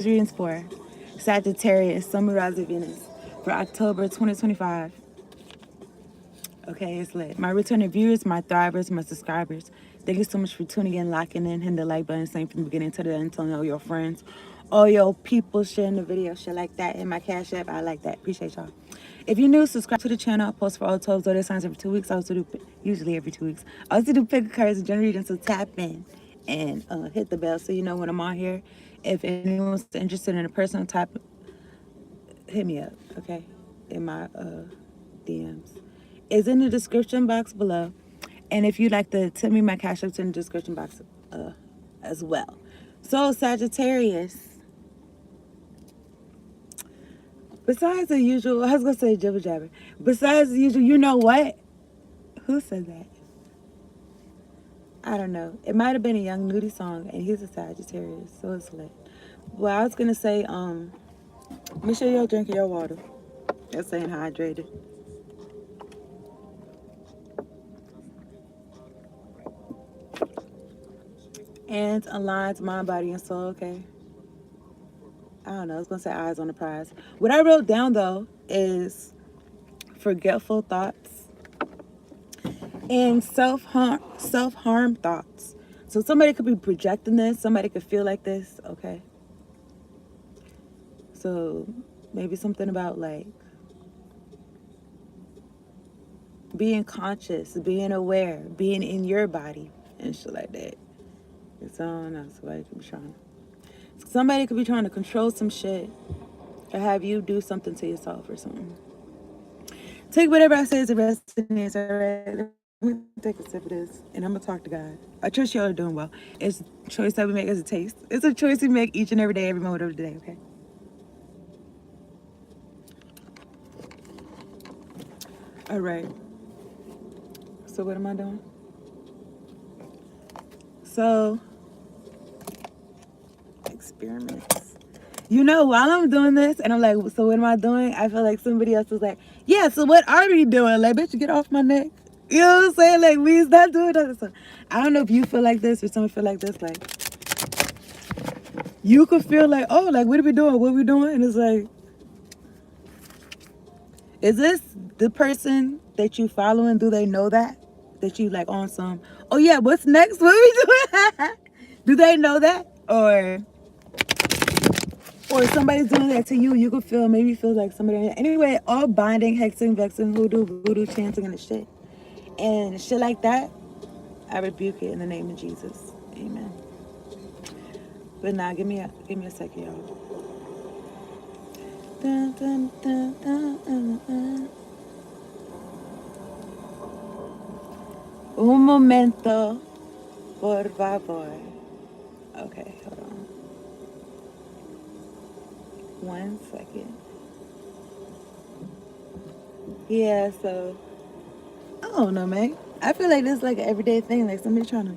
readings for Saggitarius, Sun, Moon, Rising, Venus for October 2025. Okay, it's lit. My returning viewers, my thrivers, my subscribers, thank you so much for tuning in, locking in, hitting the like button, saying from the beginning to the end, telling all your friends, all your people, sharing the video, shit like that. In my Cash App, I like that. Appreciate y'all. If you're new, subscribe to the channel. I post for all 12 zodiac signs every 2 weeks. I also do, usually every 2 weeks. I also do pick cards and general readings, so tap in and hit the bell so you know when I'm on here. If anyone's interested in a personal type, hit me up, okay, in my DMs. It's in the description box below. And if you'd like to send me my Cash App, it's in the description box as well. So, Sagittarius, besides the usual, I was going to say jibber jabber. Besides the usual, you know what? Who said that? I don't know. It might have been a Young Nudie song, and he's a Sagittarius, so it's lit. Well, I was going to say, make sure y'all drinking your water. You're staying hydrated. And aligns mind, body, and soul, okay? I don't know, I was gonna say eyes on the prize. What I wrote down though is forgetful thoughts and self-harm thoughts. So somebody could be projecting this, somebody could feel like this, okay? So maybe something about like being conscious, being aware, being in your body and shit like that. So I don't know, somebody could be trying to control some shit or have you do something to yourself or something. Take whatever I say as a resonates, alright? Let me take a sip of this and I'm gonna talk to God. I trust y'all are doing well. It's a choice that we make as a taste. It's a choice we make each and every day, every moment of the day, okay? Alright. So what am I doing? So experiments. You know, while I'm doing this and I'm like, so what am I doing? I feel like somebody else was like, yeah, so what are we doing? Like, bitch, get off my neck. You know what I'm saying? Like, we's not doing that. So I don't know if you feel like this or someone feel like this. Like, you could feel like, oh, like, what are we doing? What are we doing? And it's like, is this the person that you following? Do they know that? That you like on some, oh yeah, what's next? What are we doing? Do they know that? Or somebody's doing that to you, you could feel, maybe feel like somebody. Anyway, all binding, hexing, vexing, hoodoo, voodoo, chanting, and the shit. And shit like that, I rebuke it in the name of Jesus. Amen. But now, give me a second, y'all. Dun, dun, dun, dun, dun, dun. Un momento, por favor. Okay, hold on. 1 second. Yeah, so I don't know, man. I feel like this is like an everyday thing, like somebody trying to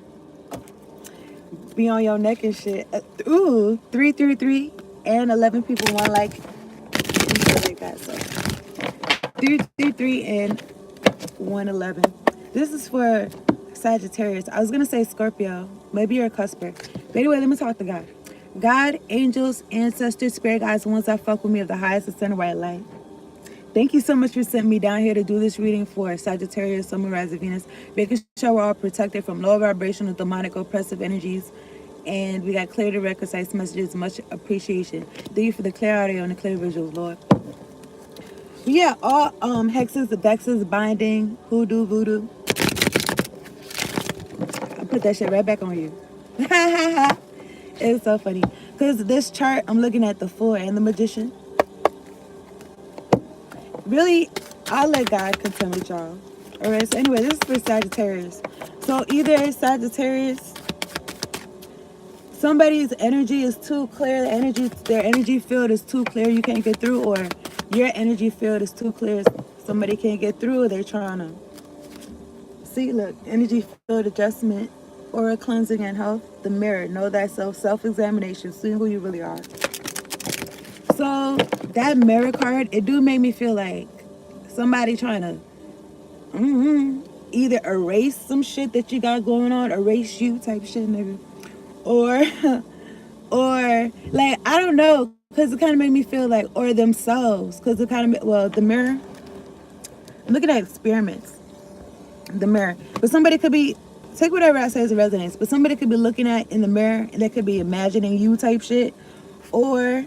be on your neck and shit. Ooh, 333 and 11 people want like. So 333 and 111. This is for Sagittarius. I was gonna say Scorpio. Maybe you're a cusper. But anyway, let me talk to God. God, angels, ancestors, spirit guides, the ones that fuck with me of the highest and center white light. Thank you so much for sending me down here to do this reading for Sagittarius, Sun, Moon, Rising, Venus, making sure we're all protected from low vibrational, demonic, oppressive energies. And we got clear, direct, concise messages. Much appreciation. Thank you for the clear audio and the clear visuals, Lord. But yeah, all hexes, vexes, binding, hoodoo, voodoo. I put that shit right back on you. It's so funny. Because this chart, I'm looking at the Fool and the Magician. Really, I'll let God contend with y'all. Alright, so anyway, this is for Sagittarius. So either Sagittarius, somebody's energy is too clear, their energy field is too clear, you can't get through, or your energy field is too clear, somebody can't get through, or they're trying to see, look, energy field adjustment, aura cleansing and health, the mirror, know thyself, self-examination, seeing who you really are. So that mirror card, it do make me feel like somebody trying to either erase some shit that you got going on, erase you type shit, nigga, or Or like, I don't know, because it kind of made me feel like, or themselves, because it kind of, well, the mirror, I'm looking at experiments, the mirror, but somebody could be, take whatever I say as a resonance, but somebody could be looking at in the mirror and they could be imagining you type shit, or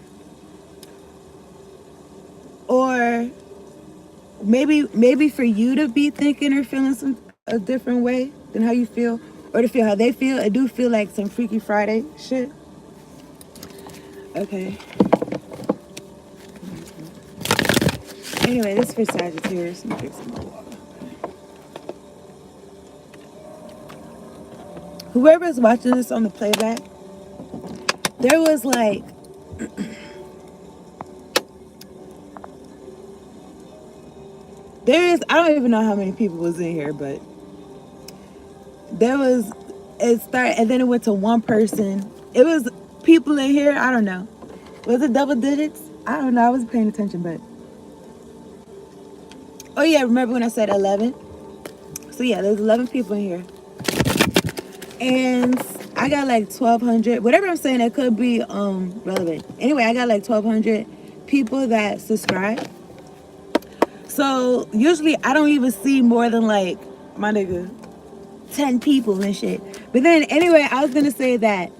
or maybe for you to be thinking or feeling a different way than how you feel, or to feel how they feel. It do feel like some Freaky Friday shit. Okay. Anyway, this is for Sagittarius. Let me drink some more water. Whoever's watching this on the playback, there was like I don't even know how many people was in here, but there was, it started and then it went to one person. It was people in here, I don't know. Was it double digits? I don't know. I wasn't paying attention, but oh yeah, remember when I said 11? So yeah, there's 11 people in here. And I got like 1,200. Whatever I'm saying, it could be relevant. Anyway, I got like 1,200 people that subscribe. So usually I don't even see more than like, my nigga, 10 people and shit. But then anyway, I was gonna say that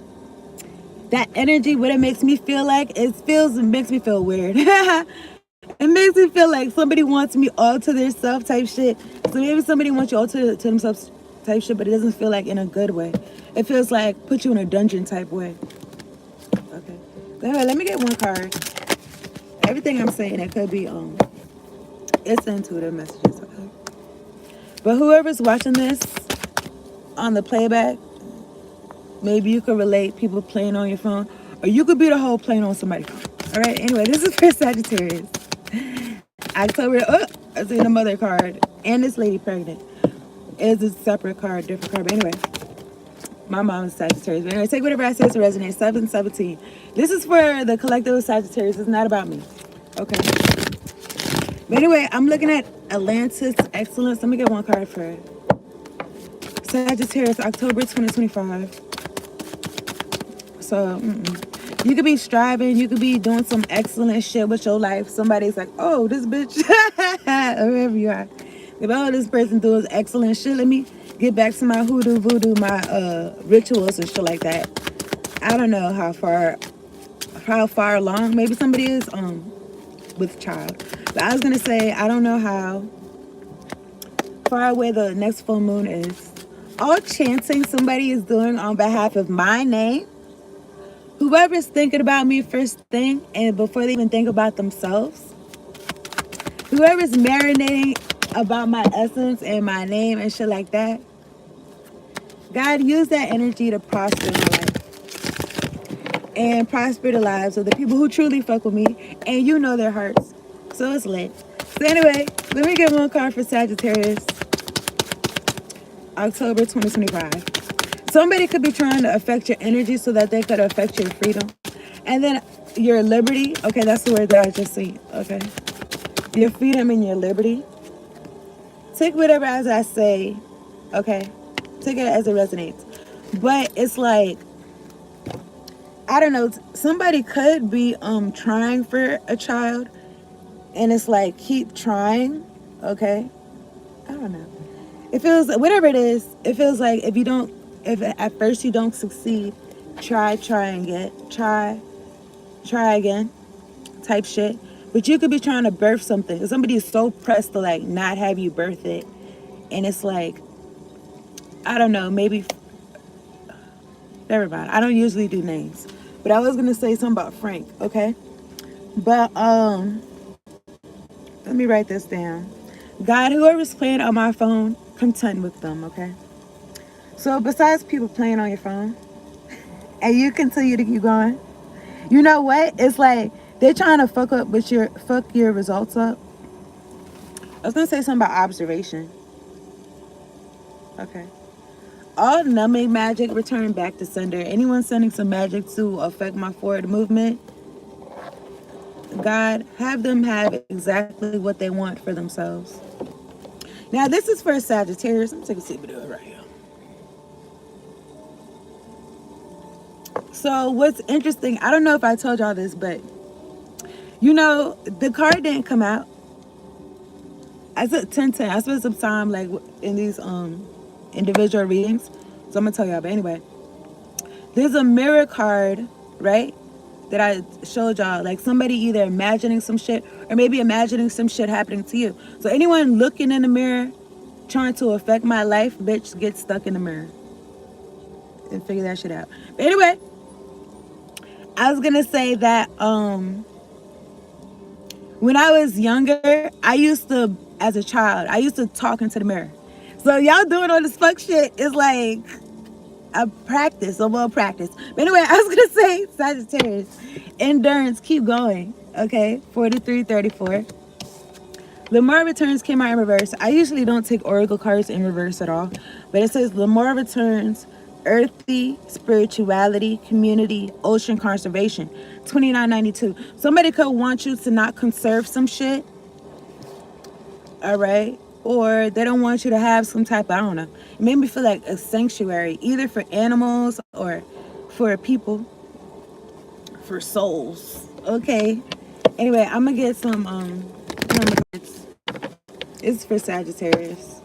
energy, what it makes me feel like, it makes me feel weird. It makes me feel like somebody wants me all to their self type shit. So maybe somebody wants you all to themselves type shit, but it doesn't feel like in a good way. It feels like put you in a dungeon type way. Okay. Anyway, let me get one card. Everything I'm saying, it could be it's intuitive messages, okay? But whoever's watching this on the playback, maybe you could relate people playing on your phone, or you could be the whole playing on somebody's phone. All right. Anyway, this is for Sagittarius. October. Oh, I see the mother card and this lady pregnant. It's a separate card, different card. But anyway, my mom is Sagittarius. But anyway, take whatever I say to resonate. 717. This is for the collective of Sagittarius. It's not about me. Okay. But anyway, I'm looking at Atlantis Excellence. Let me get one card for Sagittarius, October 2025. So, you could be striving. You could be doing some excellent shit with your life. Somebody's like, oh, this bitch, wherever you are. If all this person doing excellent shit, let me get back to my hoodoo, voodoo, my rituals and shit like that. I don't know how far along. Maybe somebody is with child. But I was gonna say, I don't know how far away the next full moon is. All chanting somebody is doing on behalf of my name. Whoever's thinking about me first thing, and before they even think about themselves. Whoever's marinating about my essence and my name and shit like that. God, use that energy to prosper my life. And prosper the lives of the people who truly fuck with me. And you know their hearts. So it's lit. So anyway, let me get one card for Sagittarius. October 2025. Somebody could be trying to affect your energy so that they could affect your freedom. And then your liberty. Okay, that's the word that I just seen. Okay. Your freedom and your liberty. Take whatever as I say. Okay. Take it as it resonates. But it's like, I don't know. Somebody could be trying for a child. And it's like, keep trying. Okay. I don't know. It feels, whatever it is, it feels like if at first you don't succeed, try again, type shit. But you could be trying to birth something. Somebody is so pressed to like not have you birth it. And it's like, I don't know, maybe, never mind. I don't usually do names. But I was going to say something about Frank, okay? But, let me write this down. God, whoever's playing on my phone, contend with them, okay? So besides people playing on your phone, and you continue to keep going, you know what? It's like they're trying to fuck your results up. I was gonna say something about observation. Okay. All numbing magic return back to sender. Anyone sending some magic to affect my forward movement, God, have them have exactly what they want for themselves. Now this is for Sagittarius. I'm taking a sip of it right here. So what's interesting, I don't know if I told y'all this, but you know, the card didn't come out. I took 10-10. I spent some time like in these individual readings. So I'm gonna tell y'all. But anyway, there's a mirror card, right? That I showed y'all. Like somebody either imagining some shit or maybe imagining some shit happening to you. So anyone looking in the mirror trying to affect my life, bitch, get stuck in the mirror and figure that shit out. But anyway, I was gonna say that when I was younger, I used to, as a child, I used to talk into the mirror. So y'all doing all this fuck shit is like a well practice. But anyway, I was gonna say Sagittarius, endurance, keep going. Okay, 4334. Lamar returns came out in reverse. I usually don't take oracle cards in reverse at all, but it says Lamar returns, earthy, spirituality, community, ocean conservation, 2992. Somebody could want you to not conserve some shit, all right? Or they don't want you to have some type of, I don't know. It made me feel like a sanctuary, either for animals or for people, for souls. Okay. Anyway, I'm gonna get some cards. It's for Sagittarius.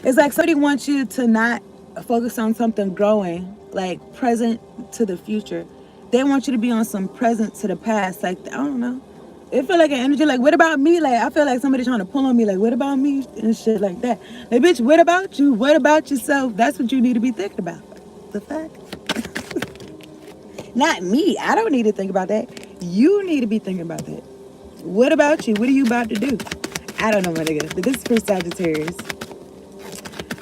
It's like somebody wants you to not focus on something growing, like present to the future. They want you to be on some present to the past. Like, I don't know. It feel like an energy, like, what about me? Like, I feel like somebody trying to pull on me, like, what about me? And shit like that. Like, bitch, what about you? What about yourself? That's what you need to be thinking about. The fact. Not me. I don't need to think about that. You need to be thinking about that. What about you? What are you about to do? I don't know, my nigga. But this is for Sagittarius.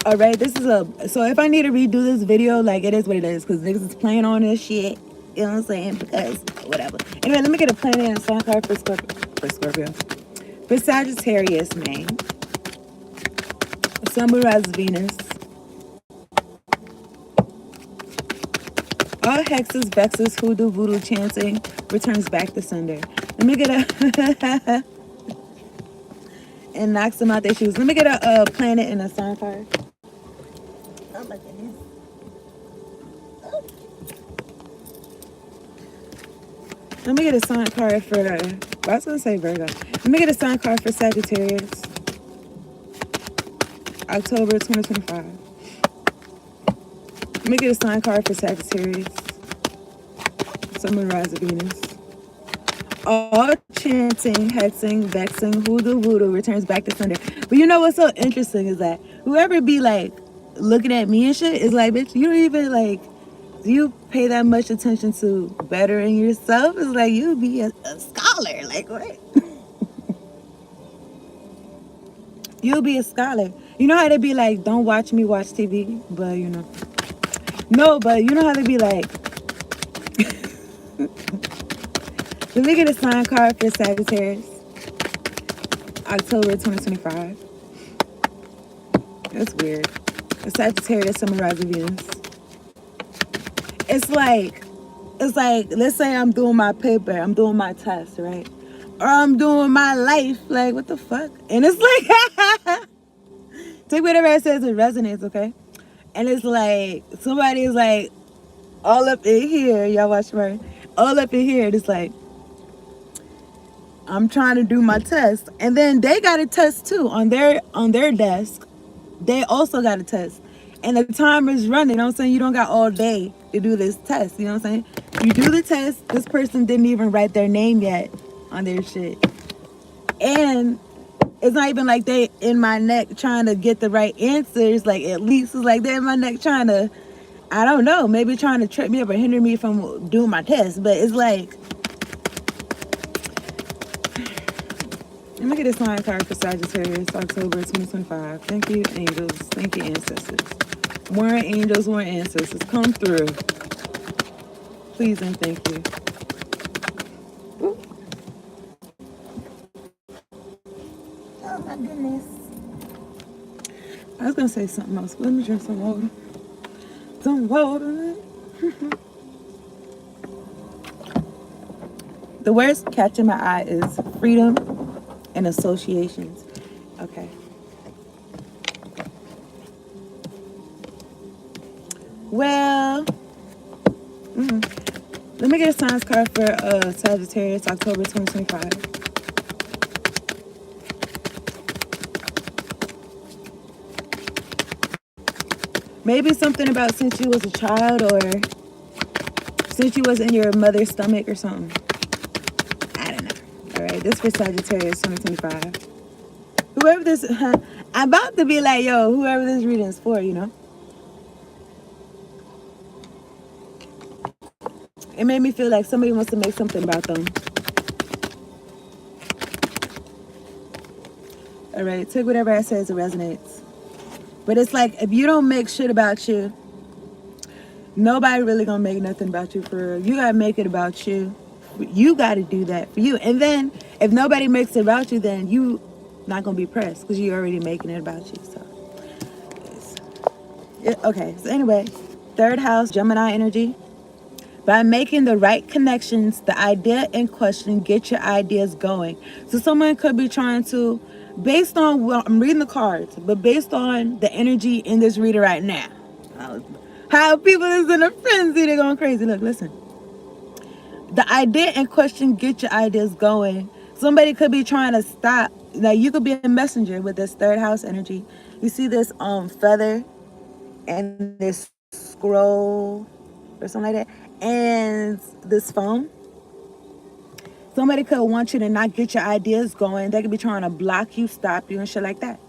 All right, this is so if I need to redo this video, like, it is what it is, because niggas is playing on this shit. You know what I'm saying? Because whatever. Anyway, let me get a planet and a sign card for Scorpio. For Sagittarius, man. Sun, Moon, Rise, Venus. All hexes, vexes, hoodoo, voodoo chanting returns back to sender. Let me get a and knocks them out their shoes. Let me get a planet and a sign card. Oh my goodness. Let me get a sign card for I was gonna say Virgo. Let me get a sign card for Sagittarius. October 2025. Let me get a sign card for Sagittarius. Sun, Moon, Rise, Venus. All chanting, hexing, vexing, hoodoo, voodoo returns back to sender. But you know what's so interesting is that whoever be like looking at me and shit is like, bitch, you don't even like, do you pay that much attention to bettering yourself? It's like you be a scholar. Like, what? You'll be a scholar. You know how they be like, don't watch me watch TV? But you know. No, but you know how they be like, let me get a sign card for Sagittarius. October 2025. That's weird. A Sagittarius, Sun, Moon, Rise, Venus. It's like, let's say I'm doing my paper, I'm doing my test, right? Or I'm doing my life, like, what the fuck? And it's like, take whatever it says, it resonates, okay? And it's like, somebody is like, all up in here, y'all watch right? All up in here, it's like, I'm trying to do my test. And then they got a test too on their desk. They also got a test. And the timer is running. You know what I'm saying? You don't got all day to do this test. You know what I'm saying? You do the test. This person didn't even write their name yet on their shit. And it's not even like they in my neck trying to get the right answers. Like, at least it's like they're in my neck trying to, I don't know, maybe trying to trip me up or hinder me from doing my test. But it's like, let me get a sign card for Sagittarius, October 2025. Thank you, angels. Thank you, ancestors. Warring angels, warring ancestors. Come through. Please and thank you. Ooh. Oh my goodness. I was going to say something else, but let me drink some water. Some water. The words catching my eye is freedom and associations. Okay. Well, Let me get a signs card for Sagittarius, October 2025. Maybe something about since you was a child or since you was in your mother's stomach or something. I don't know. All right, this for Sagittarius 2025. Whoever this, I'm about to be like, yo, whoever this reading is for, you know. It made me feel like somebody wants to make something about them. All right, take whatever I say as it resonates. But it's like, if you don't make shit about you, nobody really gonna make nothing about you for real. You gotta make it about you. You gotta do that for you. And then, if nobody makes it about you, then you not gonna be pressed because you're already making it about you. So, okay. So anyway, third house, Gemini energy. By making the right connections, the idea in question, get your ideas going. So someone could be trying to, based on, well, I'm reading the cards, but based on the energy in this reader right now, how people is in a frenzy, they're going crazy. Look, listen. The idea in question, get your ideas going. Somebody could be trying to stop. Now, you could be a messenger with this third house energy. You see this feather and this scroll or something like that, and this phone. Somebody could want you to not get your ideas going. They could be trying to block you, stop you, and shit like that.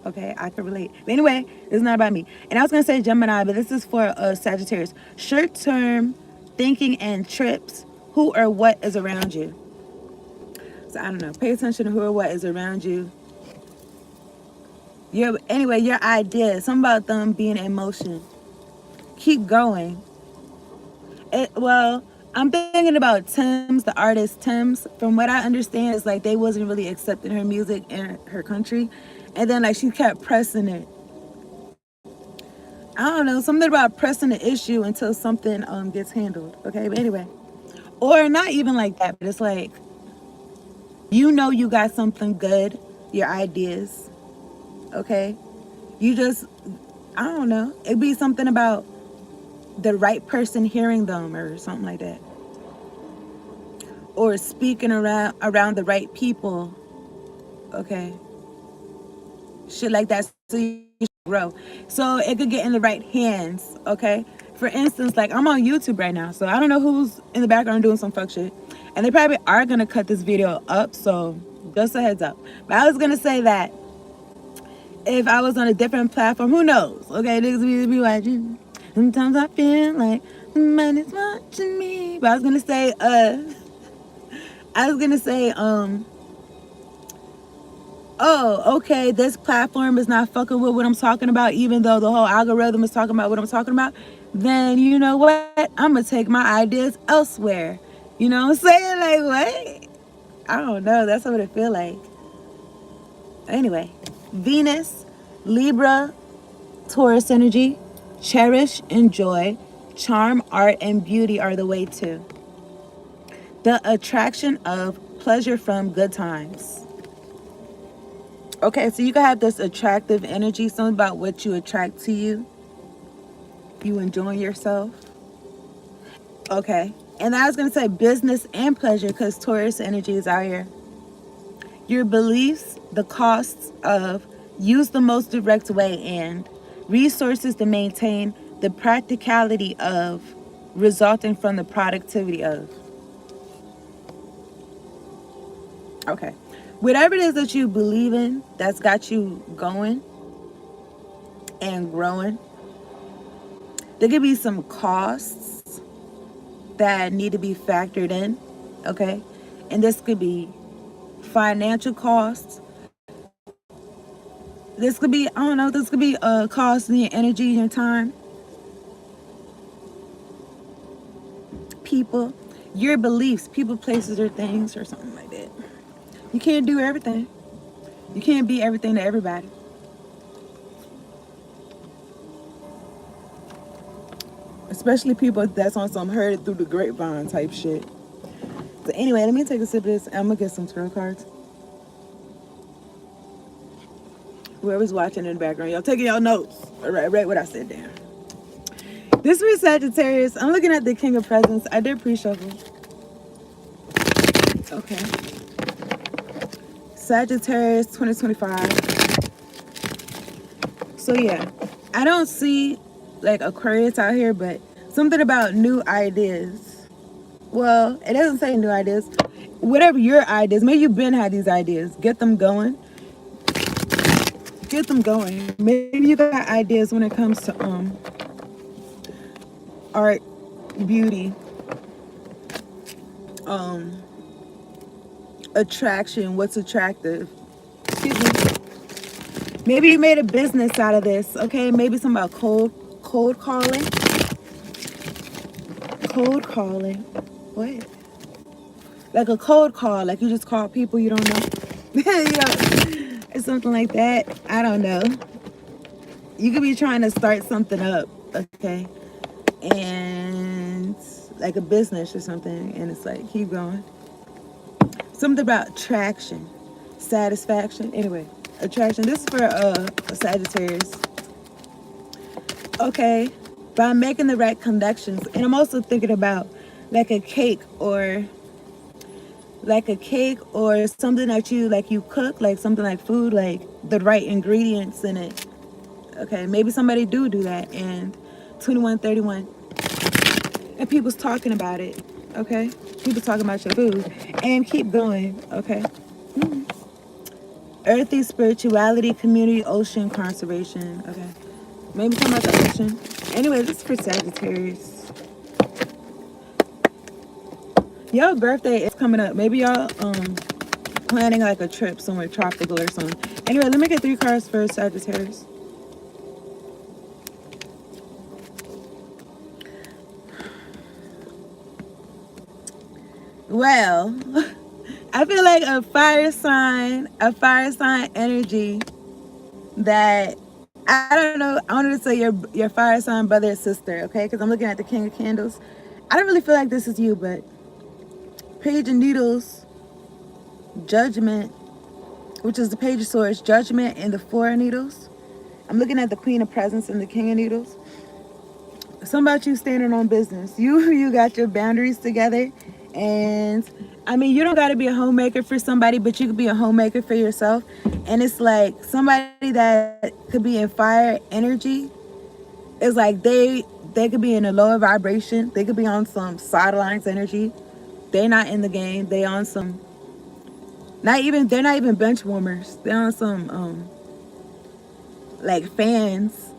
Okay, I can relate. But anyway, it's not about me. And I was going to say Gemini, but this is for Sagittarius. Short-term thinking and trips. Who or what is around you? So I don't know. Pay attention to who or what is around you. Anyway, your ideas. Something about them being in motion. Keep going. Well, I'm thinking about Thames, the artist Thames. From what I understand, it's like they wasn't really accepting her music in her country. And then like she kept pressing it. I don't know, something about pressing the issue until something gets handled. Okay, but anyway. Or not even like that, but it's like, you know you got something good, your ideas. Okay? You just, I don't know. It'd be something about the right person hearing them or something like that. Or speaking around the right people. Okay? Shit like that, so you grow. So it could get in the right hands. Okay? For instance, like I'm on YouTube right now, so I don't know who's in the background doing some fuck shit. And they probably are gonna cut this video up, so just a heads up. But I was gonna say that if I was on a different platform, who knows? Okay, niggas be watching. Sometimes I feel like somebody's watching me. But I was gonna say, oh, okay, this platform is not fucking with what I'm talking about, even though the whole algorithm is talking about what I'm talking about, then you know what? I'm gonna take my ideas elsewhere. You know what I'm saying? Like, what? I don't know. That's what it feel like. Anyway, Venus, Libra, Taurus energy, cherish, enjoy, charm, art, and beauty are the way to. The attraction of pleasure from good times. Okay, so you can have this attractive energy, something about what you attract to you. You enjoying yourself. Okay, and I was going to say business and pleasure because Taurus energy is out here. Your beliefs, the costs of, use the most direct way, and resources to maintain, the practicality of, resulting from the productivity of. Okay. Whatever it is that you believe in that's got you going and growing, there could be some costs that need to be factored in, okay? And this could be financial costs. This could be, I don't know, this could be a cost in your energy, your time. People, your beliefs, people, places, or things, or something like that. You can't do everything. You can't be everything to everybody. Especially people that's on some heard it through the grapevine type shit. So anyway, let me take a sip of this. I'm gonna get some tarot cards. Whoever's watching in the background, y'all taking y'all notes. All right, write what I said down. This was Sagittarius. I'm looking at the King of Presents. I did pre-shuffle. Okay. Sagittarius 2025. So yeah, I don't see like Aquarius out here, but something about new ideas. Well, it doesn't say new ideas. Whatever your ideas, maybe you've been had these ideas. Get them going. Get them going. Maybe you got ideas when it comes to art, beauty, attraction, what's attractive. Excuse me. Maybe you made a business out of this, okay? Maybe something about cold calling. Cold calling. What? Like a cold call, like you just call people you don't know. You know, it's something like that. I don't know. You could be trying to start something up, okay? And like a business or something, and it's like, keep going. Something about traction, satisfaction. Anyway, attraction. This is for a Sagittarius. Okay, by making the right connections. And I'm also thinking about like a cake or something that you cook, like something like food, like the right ingredients in it. Okay, maybe somebody do that, and 2131, and people's talking about it. Okay, people talking about your food, and keep going. Okay. Earthy spirituality, community, ocean, conservation. Okay, maybe talking about the ocean. Anyway, this is for Sagittarius. Your birthday is coming up. Maybe y'all planning like a trip somewhere tropical or something. Anyway, let me get 3 cards for Sagittarius. Well, I feel like a fire sign energy that, I don't know, I wanted to say your fire sign brother or sister, okay? Because I'm looking at the King of Candles. I don't really feel like this is you, but Page of Needles, Judgment, which is the Page of Swords, Judgment, and the 4 of Needles. I'm looking at the Queen of Presents and the King of Needles. Something about you standing on business. You got your boundaries together. And I mean, you don't got to be a homemaker for somebody, but you could be a homemaker for yourself. And it's like somebody that could be in fire energy. It's like they could be in a lower vibration. They could be on some sidelines energy. They're not in the game. They on some, they're not even bench warmers. They're on some like fans.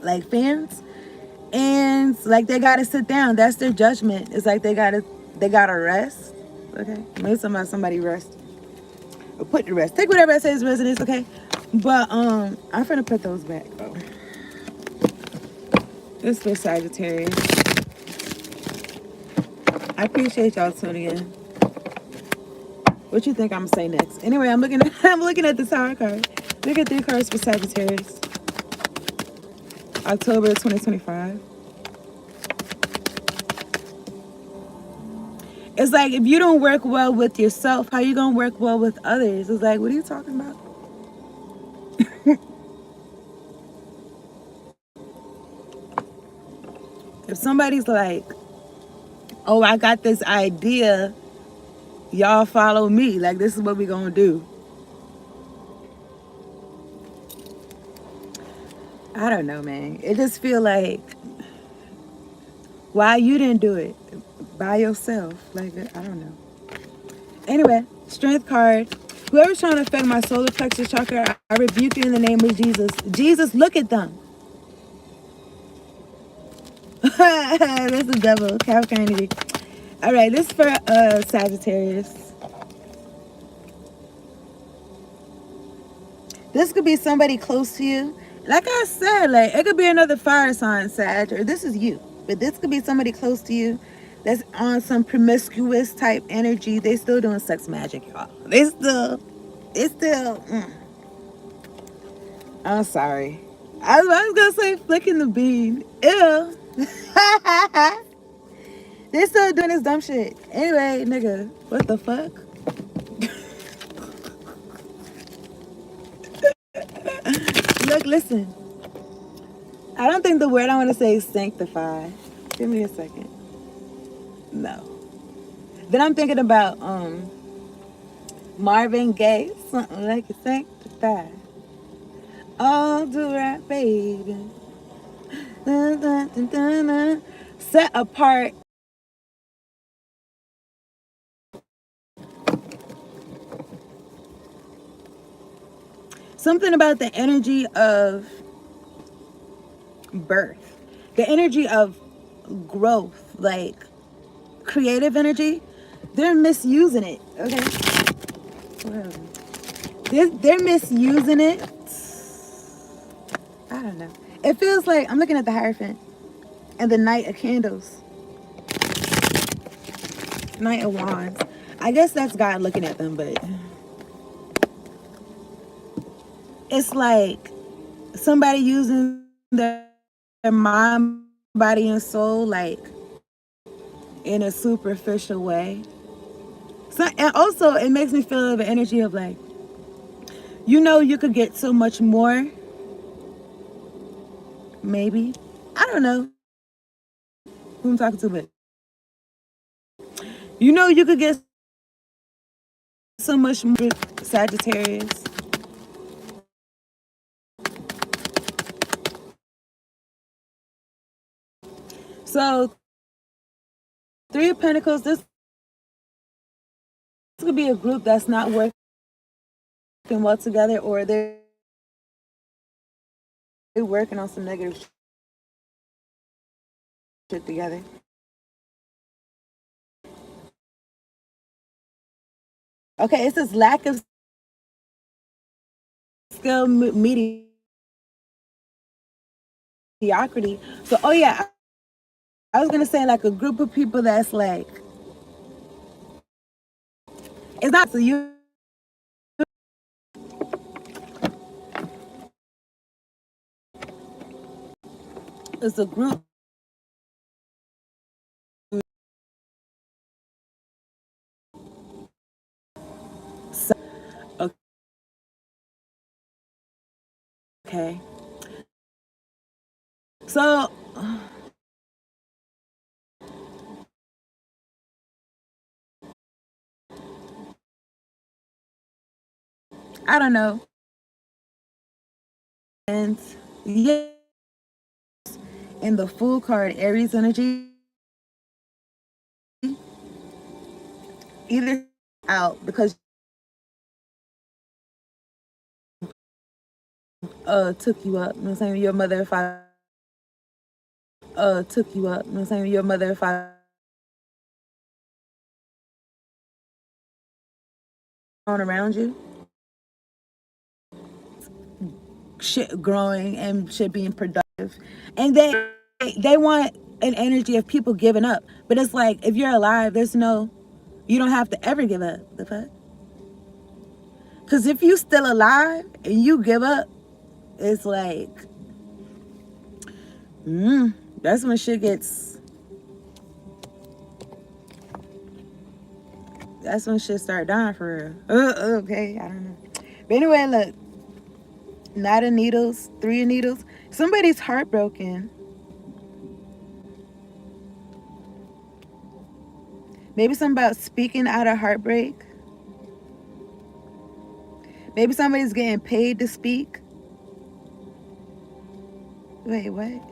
And like they gotta sit down. That's their judgment. It's like they gotta rest. Okay, maybe somebody rest or put to rest. Take whatever I say is resonance. Okay, but I'm finna put those back. Oh, this for Sagittarius. I appreciate y'all tuning in. What you think I'm gonna say next? Anyway, I'm looking at the Tower card. Look at 3 cards for Sagittarius. October 2025. It's like if you don't work well with yourself, how you gonna work well with others? It's like, what are you talking about? If somebody's like, oh, I got this idea, y'all follow me. Like, this is what we gonna do. I don't know, man. It just feel like, why you didn't do it by yourself? Like, I don't know. Anyway, Strength card. Whoever's trying to affect my solar plexus chakra, I rebuke you in the name of Jesus. Jesus, look at them. That's the devil. Capricorn energy. All right, this is for Sagittarius. This could be somebody close to you. Like I said, like it could be another fire sign, Sag, or this is you. But this could be somebody close to you that's on some promiscuous type energy. They still doing sex magic, y'all. They still. I'm sorry. I was gonna say flicking the bean. Ew. They still doing this dumb shit. Anyway, nigga, what the fuck? Look, listen. I don't think the word I want to say is sanctify. Give me a second. No. Then I'm thinking about Marvin Gaye, something like a sanctified. All do right, baby. Dun, dun, dun, dun, dun. Set apart. Something about the energy of birth, the energy of growth, like creative energy. They're misusing it. Okay. Whatever. They're misusing it. I don't know. It feels like I'm looking at the Hierophant and the Knight of Candles, Knight of Wands. I guess that's God looking at them, but it's like somebody using their mind, body, and soul, like in a superficial way. So, and also, it makes me feel the energy of like, you could get so much more. Maybe. I don't know who I'm talking to, but you could get so much more. Sagittarius. So, Three of Pentacles, this could be a group that's not working well together, or they're working on some negative shit together. Okay, it says lack of skill, mediocrity. So, oh yeah, I was gonna say like a group of people that's like, it's not so you. It's a group. Okay. So I don't know. And yeah, in the Fool card, Aries energy, either out because took you up. You know what I'm saying? Your mother or father took you up. You know what I'm saying? Your mother or father around you. Shit growing and shit being productive. And they want an energy of people giving up. But it's like if you're alive, you don't have to ever give up. The fuck? Because if you still alive and you give up, it's like that's when shit gets. That's when shit start dying for real. Okay, I don't know. But anyway, look. Knight of Needles, Three of Needles. Somebody's heartbroken. Maybe something about speaking out of heartbreak. Maybe somebody's getting paid to speak. Wait, what?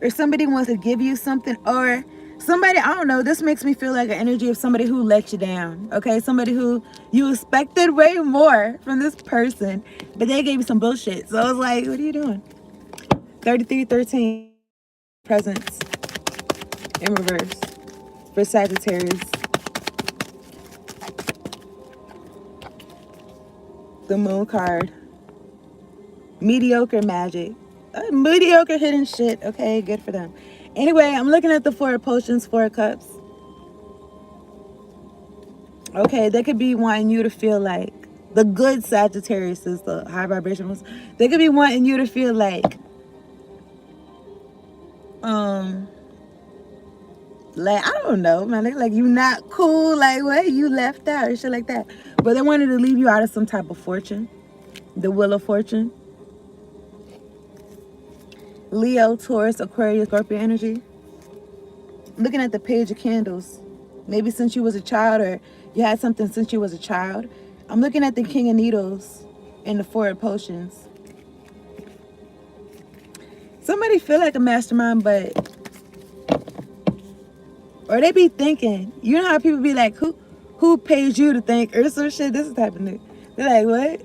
Or somebody wants to give you something, or somebody, I don't know, this makes me feel like an energy of somebody who let you down. Okay, somebody who you expected way more from this person, but they gave you some bullshit. So I was like, what are you doing? 3313 presents in reverse for Sagittarius. The Moon card. Mediocre magic. Mediocre hidden shit. Okay, good for them. Anyway, I'm looking at the Four of Potions, Four of Cups. Okay, they could be wanting you to feel like the good Sagittarius is the high vibration ones. They could be wanting you to feel like I don't know, man. They like you not cool, like what you left out or shit like that. But they wanted to leave you out of some type of fortune, the Wheel of Fortune. Leo, Taurus, Aquarius, Scorpio energy. I'm looking at the Page of Candles. Maybe since you was a child, or you had something since you was a child. I'm looking at the King of Needles and the Four of Potions. Somebody feel like a mastermind, but, or they be thinking, you know how people be like, who pays you to think, or some shit, this is happening. They're like, what?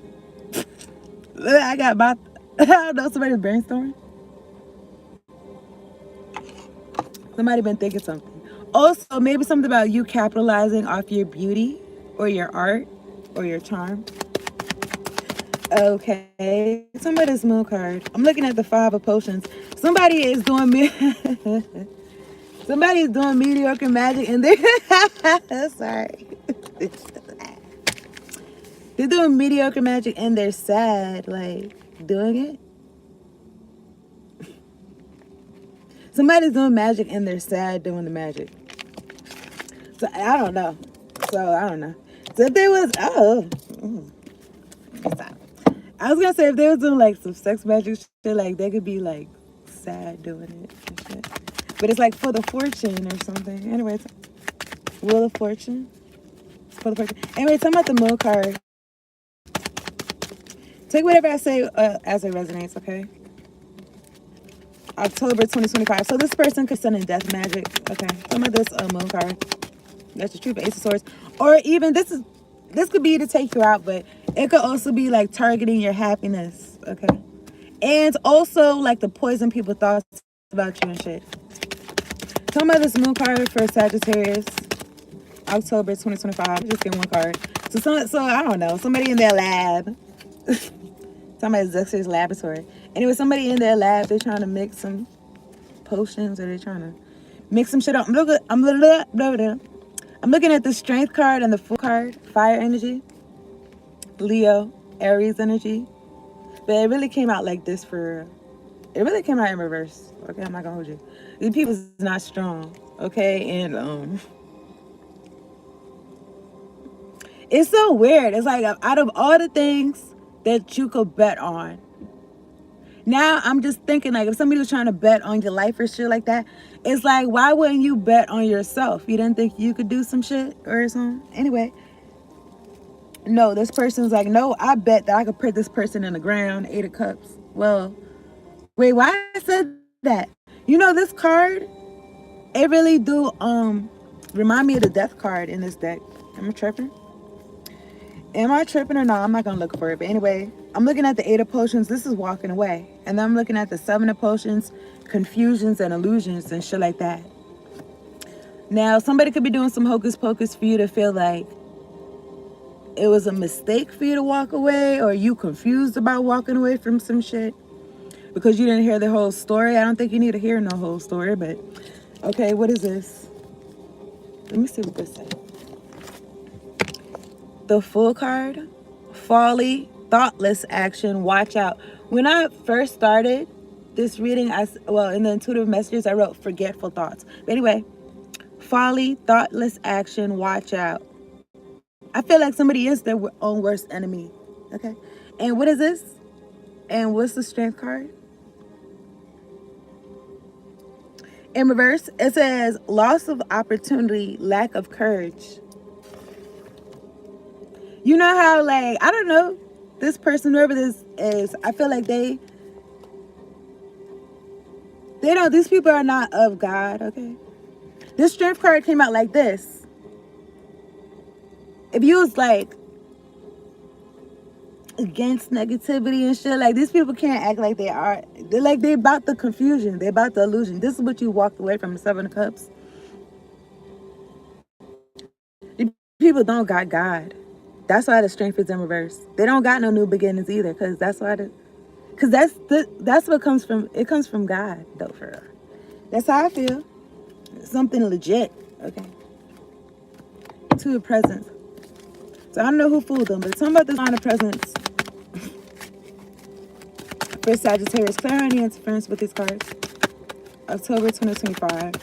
I got my, I don't know, somebody's brainstorming. Somebody been thinking something. Also, maybe something about you capitalizing off your beauty or your art or your charm. Okay, somebody's moon card. I'm looking at the Five of Potions. Somebody is doing me. Somebody's doing mediocre magic and they're sorry. They're doing mediocre magic and they're sad, like doing it. Somebody's doing magic and they're sad doing the magic. So I don't know. So if there was, I was gonna say if they was doing like some sex magic shit, like they could be like sad doing it and shit. But it's like for the fortune or something. Anyways, Wheel of Fortune. For the fortune. Anyway, talking about the Moon card. Take whatever I say as it resonates, okay? October 2025. So this person could send in death magic. Okay. Some of this Moon card. That's the truth. Ace of Swords. Or even this could be to take you out, but it could also be like targeting your happiness. Okay. And also like the poison people thoughts about you and shit. Tell me this Moon card for Saggitarius. October 2025. Just get one card. So I don't know. Somebody in their lab. Somebody's Dexter's laboratory. Anyway, somebody in their lab, they're trying to mix some potions, or they're trying to mix some shit up. I'm looking at the Strength card and the Fool card, fire energy, Leo, Aries energy. But it really came out like this it really came out in reverse. Okay, I'm not gonna hold you. These people's not strong. Okay, and it's so weird. It's like out of all the things that you could bet on, now I'm just thinking like if somebody was trying to bet on your life or shit like that, it's like why wouldn't you bet on yourself? You didn't think you could do some shit or something? Anyway, no, this person's like, no, I bet that I could put this person in the ground. 8 of Cups. Well, wait, why I said that? You know, this card, it really do remind me of the Death card in this deck. Am I tripping or not? I'm not gonna look for it. But anyway, I'm looking at the 8 of Potions. This is walking away. And then I'm looking at the 7 of Potions, confusions and illusions and shit like that. Now, somebody could be doing some hocus pocus for you to feel like it was a mistake for you to walk away, or you confused about walking away from some shit because you didn't hear the whole story. I don't think you need to hear no whole story, but okay, what is this? Let me see what this says. The Fool card, folly, thoughtless action, watch out. When I first started this reading, in the intuitive messages, I wrote forgetful thoughts. But anyway, folly, thoughtless action, watch out. I feel like somebody is their own worst enemy. Okay. And what is this? And what's the Strength card? In reverse, it says loss of opportunity, lack of courage. You know how, like, I don't know, this person, whoever this is, I feel like they don't, these people are not of God, okay? This Strength card came out like this. If you was like against negativity and shit, like these people can't act like they are. They're about the confusion. They're about the illusion. This is what you walked away from, the 7 of Cups. These people don't got God. That's why the Strength is in reverse. They don't got no new beginnings either, because that's what comes from. It comes from God, though, for real. That's how I feel. Something legit, okay. 2 of Presents. So I don't know who fooled them, but something about this 9 of Presents for Sagittarius. Clear any interference with these cards. October 2025.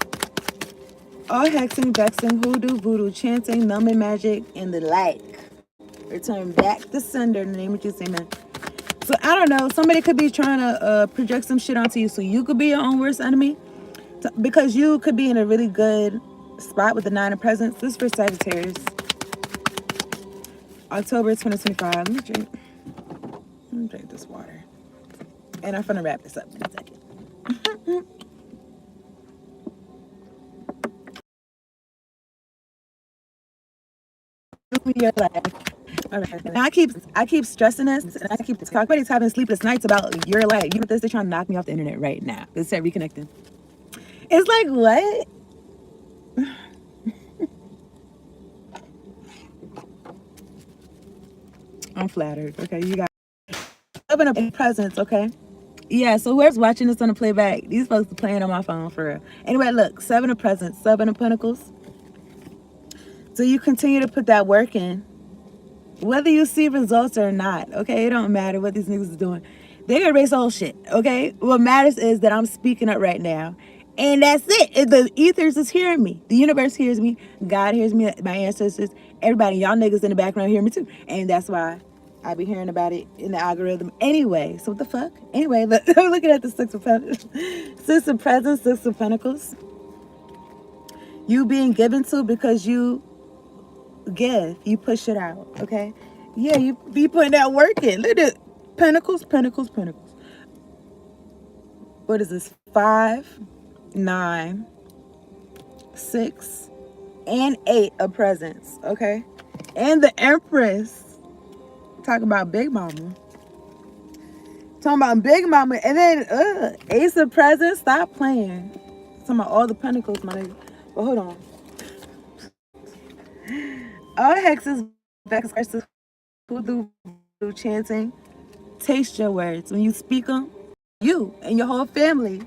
All hexing, vexing, hoodoo, voodoo, chanting, numbing magic, and the like. Return back to sender in the name of Jesus, amen. So I don't know. Somebody could be trying to project some shit onto you, so you could be your own worst enemy. Because you could be in a really good spot with the 9 of Presents. This is for Sagittarius. October 2025. Let me drink this water. And I'm gonna wrap this up in a second. Your life. All right. Now I keep stressing this, and I keep talking. Everybody's having sleepless nights about your life. You know this? They're trying to knock me off the internet right now. They said reconnecting. It's like what? I'm flattered. Okay, you got 7 of Presents. Okay. Yeah. So whoever's watching this on the playback, these folks are playing on my phone for real. Anyway, look, 7 of Presents, 7 of Pentacles. So you continue to put that work in. Whether you see results or not, okay? It don't matter what these niggas is doing. They're gonna erase all shit, okay? What matters is that I'm speaking up right now. And that's it. The ethers is hearing me. The universe hears me. God hears me. My ancestors. Everybody, y'all niggas in the background hear me too. And that's why I be hearing about it in the algorithm anyway. So what the fuck? Anyway, look, I'm looking at the 6 of Pentacles. 6 of Presents, 6 of Pentacles. You being given to because you give, you push it out, okay? Yeah, you be putting that work in. Look at it. Pentacles, Pentacles, Pentacles. What is this? 5, 9, 6, and 8 of Presents, okay? And the Empress. Talking about Big Mama. Talking about Big Mama. And then, Ace of Presents. Stop playing. Talking about all the Pentacles, my nigga. But hold on. All hexes, vexes, hoodoo, chanting. Taste your words. When you speak them, you and your whole family.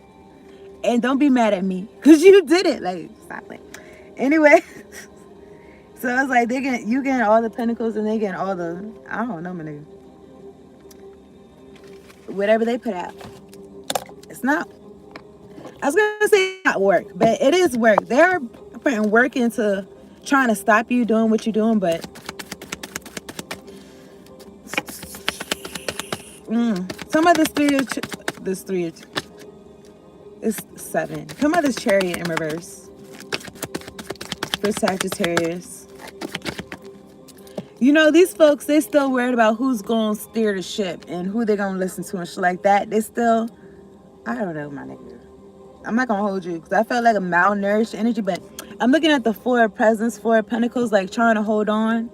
And don't be mad at me. Because you did it. Like, stop playing. Anyway. So it's like you getting all the Pentacles and they getting all the, I don't know, my nigga. Whatever they put out. It's not, I was going to say not work, but it is work. They're putting work into trying to stop you doing what you're doing, but some of this 3 is 7. Some of this Chariot in reverse for Sagittarius. You know, these folks, they still worried about who's going to steer the ship and who they're going to listen to and shit like that. They still, I don't know, my nigga. I'm not going to hold you because I felt like a malnourished energy, but I'm looking at the 4 of Presents, 4 of Pentacles, like trying to hold on.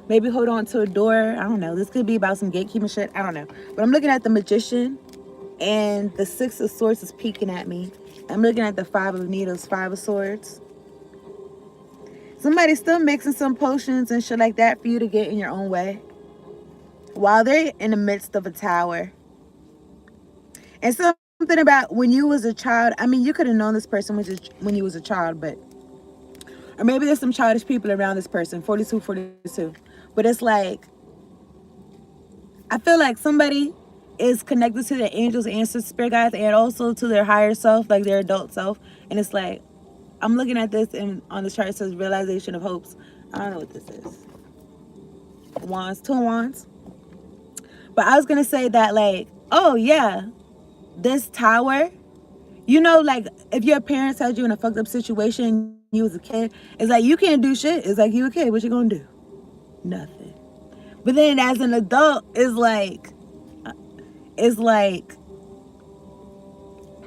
Maybe hold on to a door. I don't know. This could be about some gatekeeping shit. I don't know. But I'm looking at the Magician and the 6 of Swords is peeking at me. I'm looking at the 5 of Needles, 5 of Swords. Somebody's still mixing some potions and shit like that for you to get in your own way. While they're in the midst of a tower. And something about when you was a child. I mean, you could have known this person when you was a child, but... Or maybe there's some childish people around this person. 42, 42. But it's like... I feel like somebody is connected to their angels, ancestors, spirit guides, and also to their higher self, like their adult self. And it's like... I'm looking at this and on the chart it says realization of hopes. I don't know what this is. Wands, 2 wands. But I was going to say that like, oh yeah, this tower, you know, like if your parents had you in a fucked up situation, you was a kid, it's like you can't do shit. It's like you a kid, what you going to do? Nothing. But then as an adult, it's like,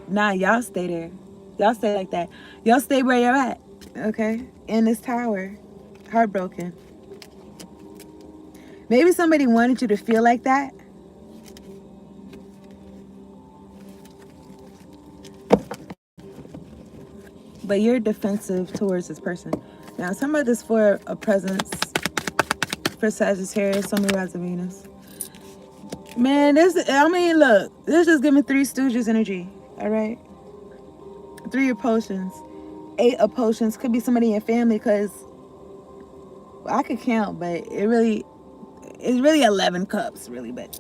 nah, y'all stay there. Y'all stay like that. Y'all stay where you're at, okay? In this tower. Heartbroken. Maybe somebody wanted you to feel like that. But you're defensive towards this person. Now, some of this 4 of Presents for Sagittarius, some of Venus. Man, look, this just give me 3 Stooges energy, all right? 3 of Potions, 8 of Potions. Could be somebody in your family because I could count, but it's really 11 cups, really. But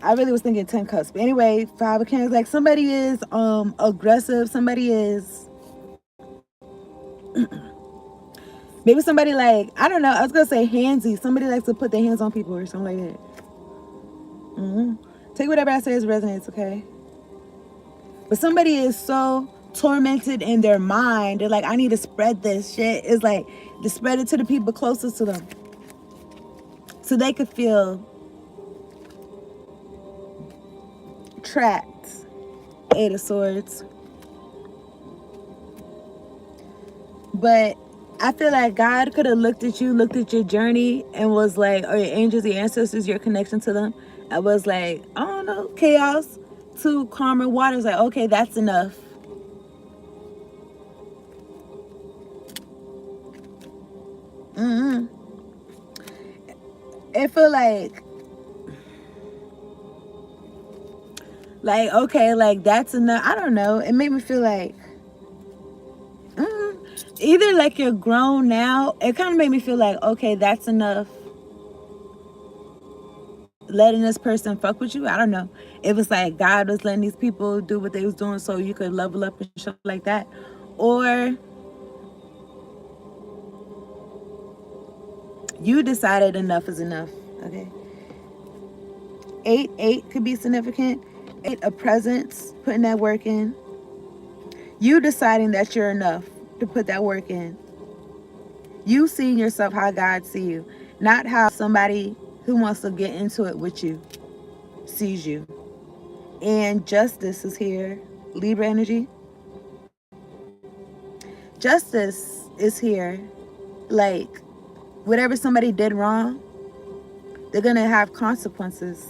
I really was thinking 10 cups. But anyway, 5 of Candles. Like somebody is aggressive. Somebody is Maybe somebody like, I don't know, I was gonna say handsy. Somebody likes to put their hands on people or something like that. Take whatever I say as resonates, okay? But somebody is so tormented in their mind. They're like, I need to spread this shit. It's like to spread it to the people closest to them, so they could feel trapped. Eight of Swords. But I feel like God could have looked at you, looked at your journey, and was like, or your angels, your ancestors, your connection to them. I was like, I don't know, chaos to calmer waters. Like, okay, that's enough. It feel like okay, like that's enough. I don't know. It made me feel like either like you're grown now. It kind of made me feel like, okay, that's enough. Letting this person fuck with you. I don't know. It was like God was letting these people do what they was doing so you could level up and shit like that. Or you decided enough is enough. Okay. 8 could be significant. 8 of presence, putting that work in. You deciding that you're enough to put that work in. You seeing yourself how God see you, not how somebody who wants to get into it with you sees you. And justice is here. Libra energy. Justice is here. Like, whatever somebody did wrong, they're going to have consequences.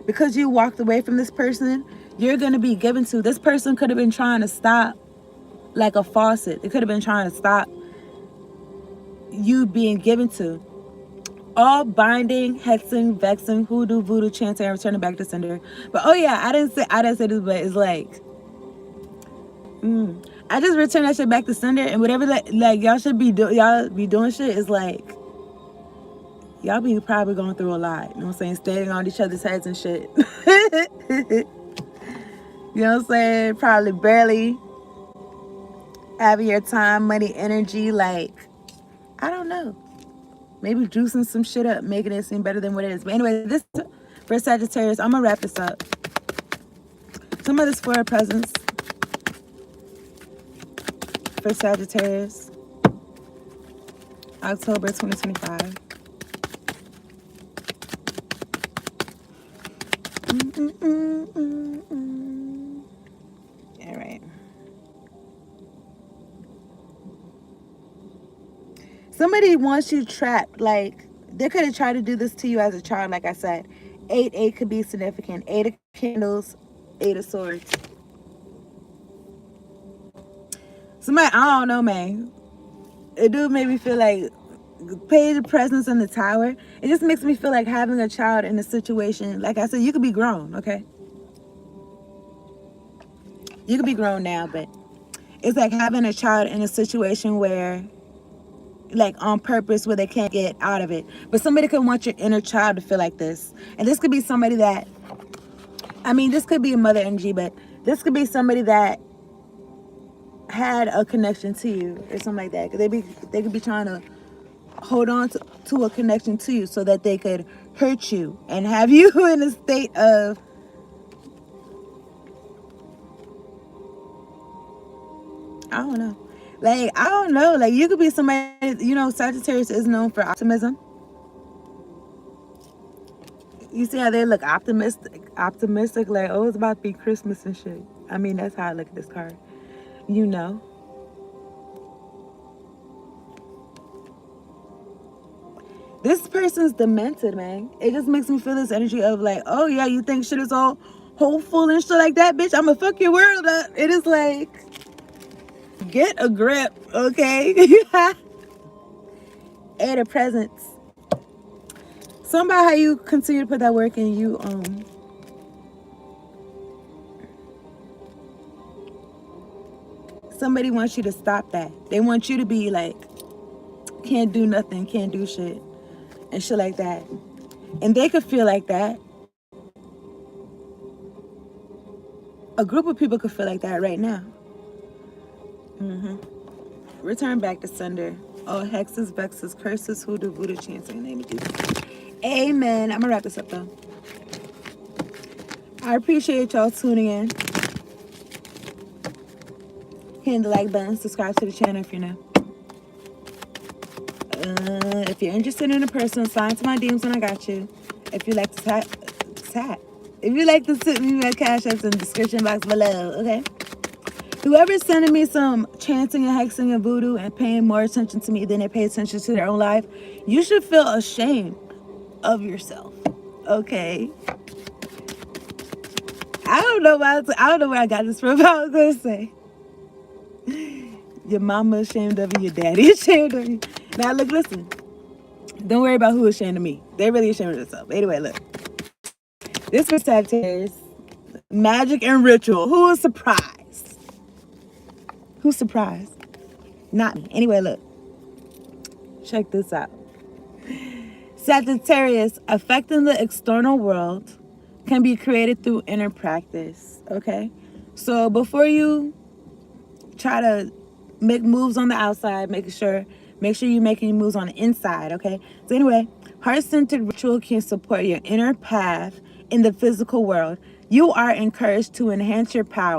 Because you walked away from this person, you're going to be given to. This person could have been trying to stop like a faucet. It could have been trying to stop you being given to. All binding, hexing, vexing, hoodoo, voodoo, chanting, and returning back to sender. But oh yeah, I didn't say this, but it's like, I just returned that shit back to sender, and whatever that like y'all should be y'all be doing shit is like, y'all be probably going through a lot. You know what I'm saying? Standing on each other's heads and shit. You know what I'm saying? Probably barely having your time, money, energy. Like, I don't know. Maybe juicing some shit up, making it seem better than what it is. But anyway, this for Sagittarius, I'm gonna wrap this up. Some of this for presents for Sagittarius, October 2025. All right. Somebody wants you trapped. Like, they could have tried to do this to you as a child, like I said. 8 could be significant. 8 of candles, 8 of swords. Somebody, I don't know, man. It do make me feel like pay the presence in the tower. It just makes me feel like having a child in a situation. Like I said, you could be grown, okay? You could be grown now, but it's like having a child in a situation where, like, on purpose, where they can't get out of it. But somebody could want your inner child to feel like this. And this could be somebody that, I mean, this could be a mother energy, but this could be somebody that had a connection to you or something like that. They could be trying to hold on to a connection to you so that they could hurt you and have you in a state of I don't know. Like, I don't know. Like, you could be somebody, you know, Sagittarius is known for optimism. You see how they look optimistic, like, oh, it's about to be Christmas and shit. I mean, that's how I look at this card. You know. This person's demented, man. It just makes me feel this energy of like, oh yeah, you think shit is all hopeful and shit like that, bitch. I'ma fuck your world up. It is like, get a grip, okay? 8 of presents. Something about how you continue to put that work in. You somebody wants you to stop that. They want you to be like, can't do nothing, can't do shit, and shit like that. And they could feel like that. A group of people could feel like that right now. Return back to sender. All hexes, vexes, curses, hoodoo, voodoo, chants in the name of Jesus. Amen. I'm gonna wrap this up though. I appreciate y'all tuning in. Hitting the like button, subscribe to the channel if you're new. If you're interested in a person, sign to my DMs and I got you. If you like to tap. If you like to send me my cash apps in the description box below, okay? Whoever's sending me some chanting and hexing and voodoo and paying more attention to me than they pay attention to their own life, you should feel ashamed of yourself, okay? I don't know where I got this from. I was gonna say, your mama ashamed of you, your daddy ashamed of you. Now look, listen. Don't worry about who ashamed of me. They're really ashamed of themselves. Anyway, look. This was Sagittarius. Magic and ritual. Who was surprised? Who's surprised? Not me. Anyway, look. Check this out. Sagittarius, affecting the external world can be created through inner practice. Okay? So before you try to make moves on the outside, make sure you're making moves on the inside, okay? So anyway, heart-centered ritual can support your inner path in the physical world. You are encouraged to enhance your power